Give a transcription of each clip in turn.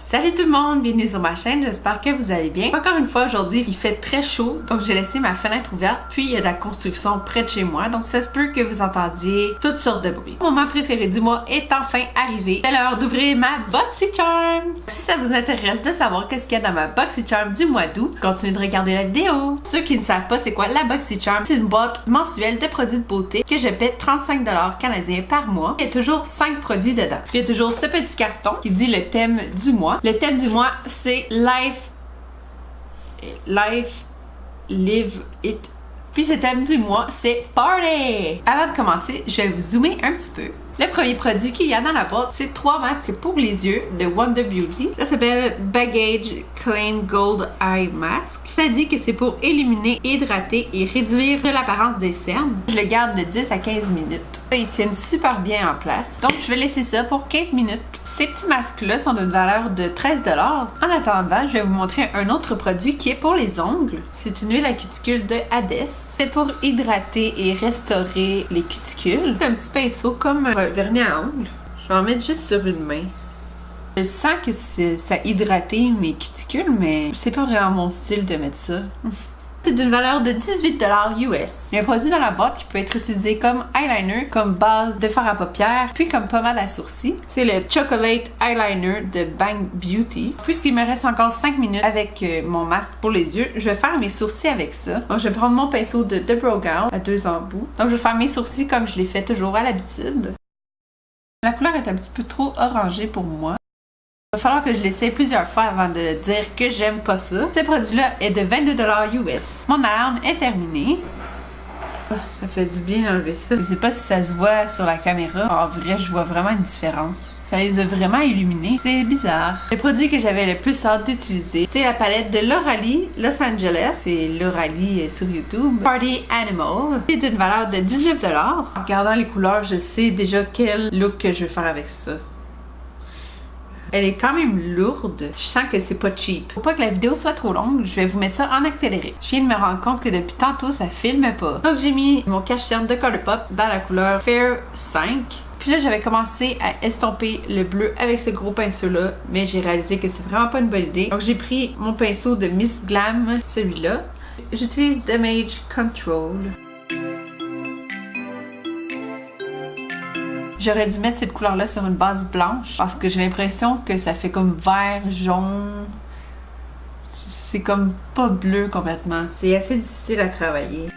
Salut tout le monde, bienvenue sur ma chaîne, j'espère que vous allez bien. Encore une fois aujourd'hui, il fait très chaud, donc j'ai laissé ma fenêtre ouverte, puis il y a de la construction près de chez moi, donc ça se peut que vous entendiez toutes sortes de bruits. Mon moment préféré du mois est enfin arrivé. C'est l'heure d'ouvrir ma BoxyCharm. Si ça vous intéresse de savoir qu'est-ce qu'il y a dans ma BoxyCharm du mois d'août, continuez de regarder la vidéo. Ceux qui ne savent pas c'est quoi la BoxyCharm, c'est une boîte mensuelle de produits de beauté que je paie 35 $ canadiens par mois. Il y a toujours 5 produits dedans. Puis il y a toujours ce petit carton qui dit le thème du mois. Le thème du mois, c'est Live It. Puis ce thème du mois, c'est Party! Avant de commencer, je vais vous zoomer un petit peu. Le premier produit qu'il y a dans la boîte, c'est 3 masques pour les yeux de Wonder Beauty. Ça s'appelle Baggage Clean Gold Eye Mask. Ça dit que c'est pour éliminer, hydrater et réduire l'apparence des cernes. Je le garde de 10 à 15 minutes. Ils tiennent super bien en place. Donc je vais laisser ça pour 15 minutes. Ces petits masques-là sont d'une valeur de 13 $. En attendant, je vais vous montrer un autre produit qui est pour les ongles. C'est une huile à cuticule de Hades. C'est pour hydrater et restaurer les cuticules. C'est un petit pinceau comme un vernis à ongles. Je vais en mettre juste sur une main. Je sens que ça a hydraté mes cuticules, mais c'est pas vraiment mon style de mettre ça. C'est d'une valeur de 18 $ US. Il y a un produit dans la boîte qui peut être utilisé comme eyeliner, comme base de fard à paupières, puis comme pommade à sourcils. C'est le Chocolate Eyeliner de Bang Beauty. Puisqu'il me reste encore 5 minutes avec mon masque pour les yeux, je vais faire mes sourcils avec ça. Donc je vais prendre mon pinceau de Brow Gown à 2 embouts. Donc je vais faire mes sourcils comme je les fais toujours à l'habitude. La couleur est un petit peu trop orangée pour moi. Il va falloir que je l'essaie plusieurs fois avant de dire que j'aime pas ça. Ce produit-là est de 22 $ US. Mon alarme est terminée. Oh, ça fait du bien d'enlever ça. Je sais pas si ça se voit sur la caméra. En vrai, je vois vraiment une différence. Ça les a vraiment illuminés. C'est bizarre. Le produit que j'avais le plus hâte d'utiliser, c'est la palette de Lauralie Los Angeles. C'est Lauralie sur YouTube. Party Animal. C'est d'une valeur de 19 $. En regardant les couleurs, je sais déjà quel look que je vais faire avec ça. Elle est quand même lourde. Je sens que c'est pas cheap. Pour pas que la vidéo soit trop longue, je vais vous mettre ça en accéléré. Je viens de me rendre compte que depuis tantôt, ça filme pas. Donc j'ai mis mon cache-cerne de Colourpop dans la couleur Fair 5. Puis là, j'avais commencé à estomper le bleu avec ce gros pinceau-là, mais j'ai réalisé que c'était vraiment pas une bonne idée. Donc j'ai pris mon pinceau de Miss Glam, celui-là. J'utilise Damage Control. J'aurais dû mettre cette couleur-là sur une base blanche parce que j'ai l'impression que ça fait comme vert, jaune. C'est comme pas bleu complètement. C'est assez difficile à travailler.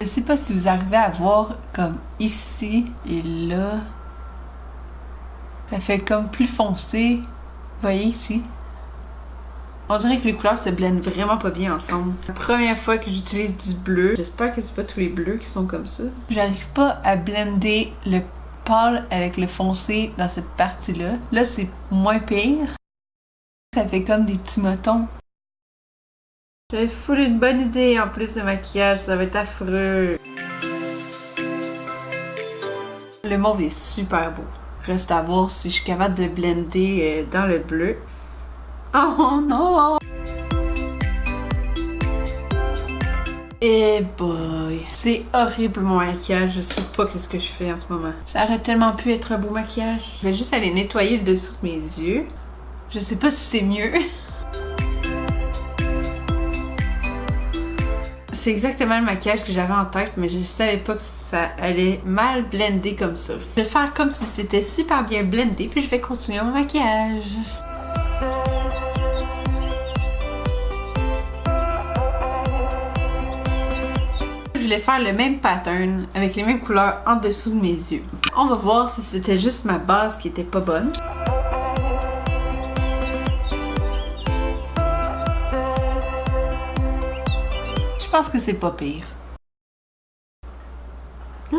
Je sais pas si vous arrivez à voir comme ici et là. Ça fait comme plus foncé. Vous voyez ici? On dirait que les couleurs se blendent vraiment pas bien ensemble. La première fois que j'utilise du bleu, j'espère que c'est pas tous les bleus qui sont comme ça. J'arrive pas à blender le pâle avec le foncé dans cette partie-là. Là, c'est moins pire. Ça fait comme des petits motons. J'avais full une bonne idée en plus de maquillage, ça va être affreux. Le mauve est super beau. Reste à voir si je suis capable de le blender dans le bleu. Oh non! Eh boy! C'est horrible mon maquillage, je sais pas qu'est-ce que je fais en ce moment. Ça aurait tellement pu être un beau maquillage. Je vais juste aller nettoyer le dessous de mes yeux. Je sais pas si c'est mieux. C'est exactement le maquillage que j'avais en tête, mais je savais pas que ça allait mal blender comme ça. Je vais faire comme si c'était super bien blendé, puis je vais continuer mon maquillage. Je voulais faire le même pattern avec les mêmes couleurs en dessous de mes yeux. On va voir si c'était juste ma base qui était pas bonne. Je pense que c'est pas pire. Oh!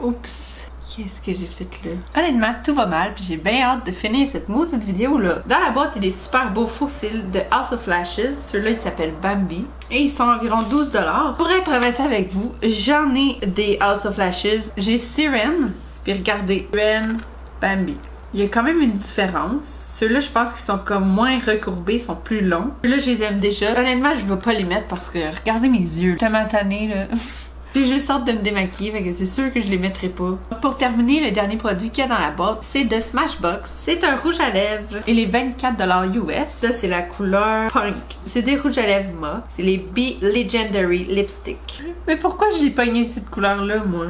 Oups! Qu'est-ce que j'ai fait là? Honnêtement, tout va mal, puis j'ai bien hâte de finir cette maudite vidéo-là. Dans la boîte, il y a des super beaux faux cils de House of Lashes. Ceux-là, ils s'appellent Bambi. Et ils sont environ 12 $. Pour être honnête avec vous, j'en ai des House of Lashes. J'ai Siren, puis regardez, Siren, Bambi. Il y a quand même une différence. Ceux-là, je pense qu'ils sont comme moins recourbés, sont plus longs. Ceux-là, je les aime déjà. Honnêtement, je vais pas les mettre parce que regardez mes yeux. Tellement tannée, là. J'ai juste hâte de me démaquiller, fait que c'est sûr que je les mettrai pas. Pour terminer, le dernier produit qu'il y a dans la boîte, c'est de Smashbox. C'est un rouge à lèvres. Il est 24$ US. Ça, c'est la couleur Punk. C'est des rouges à lèvres mat. C'est les Be Legendary Lipstick. Mais pourquoi j'ai pogné cette couleur-là, moi?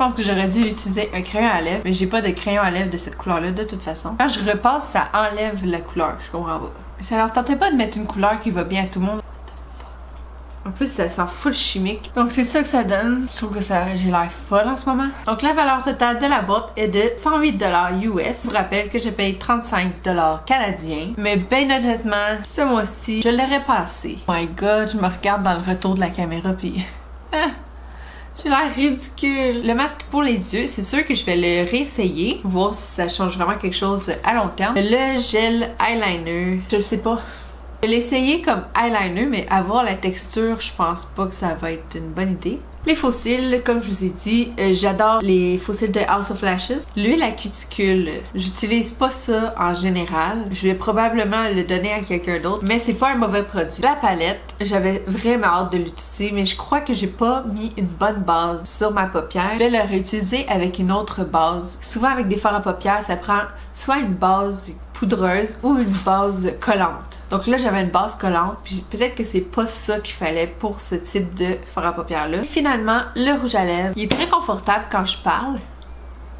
Je pense que j'aurais dû utiliser un crayon à lèvres, mais j'ai pas de crayon à lèvres de cette couleur-là de toute façon. Quand je repasse, ça enlève la couleur. Je comprends pas. Ça leur tentait pas de mettre une couleur qui va bien à tout le monde. En plus, ça sent full chimique. Donc, c'est ça que ça donne. Je trouve que j'ai l'air folle en ce moment. Donc, la valeur totale de la boîte est de 108$ US. Je vous rappelle que je paye 35$ canadiens. Mais bien honnêtement, ce mois-ci, je l'aurais passé. Oh my god, je me regarde dans le retour de la caméra puis... J'ai l'air ridicule. Le masque pour les yeux, c'est sûr que je vais le réessayer. Voir si ça change vraiment quelque chose à long terme. Le gel eyeliner, je sais pas. Je vais l'essayer comme eyeliner, mais avoir la texture, je pense pas que ça va être une bonne idée. Les faux cils, comme je vous ai dit, j'adore les faux cils de House of Lashes. L'huile à cuticule, j'utilise pas ça en général. Je vais probablement le donner à quelqu'un d'autre, mais c'est pas un mauvais produit. La palette, j'avais vraiment hâte de l'utiliser, mais je crois que j'ai pas mis une bonne base sur ma paupière. Je vais le réutiliser avec une autre base. Souvent avec des fards à paupières, ça prend soit une base poudreuse ou une base collante. Donc là, j'avais une base collante, puis peut-être que c'est pas ça qu'il fallait pour ce type de fard à paupières-là. Finalement, le rouge à lèvres, il est très confortable quand je parle.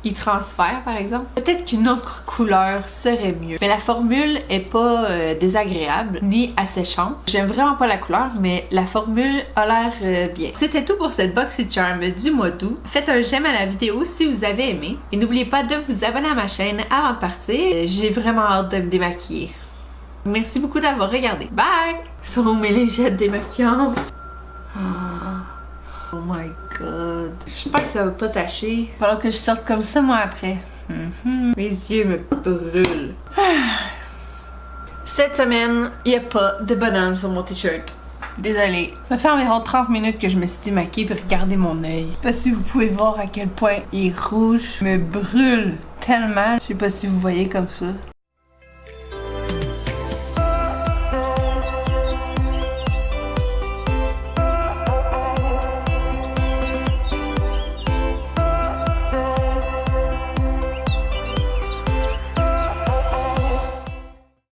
Il transfère, par exemple. Peut-être qu'une autre couleur serait mieux. Mais la formule est pas désagréable, ni asséchante. J'aime vraiment pas la couleur, mais la formule a l'air bien. C'était tout pour cette BoxyCharm du mois d'août. Faites un j'aime à la vidéo si vous avez aimé. Et n'oubliez pas de vous abonner à ma chaîne avant de partir. J'ai vraiment hâte de me démaquiller. Merci beaucoup d'avoir regardé. Bye! Selon mes lingettes démaquillantes. Oh my god. J'espère que ça va pas tacher. Il va falloir que je sorte comme ça moi après. Mes yeux me brûlent. Cette semaine, il n'y a pas de bonhomme sur mon t-shirt. Désolée. Ça fait environ 30 minutes que je me suis démaquillée pour regarder mon œil. Je sais pas si vous pouvez voir à quel point il est rouge. Il me brûle tellement. Je sais pas si vous voyez comme ça.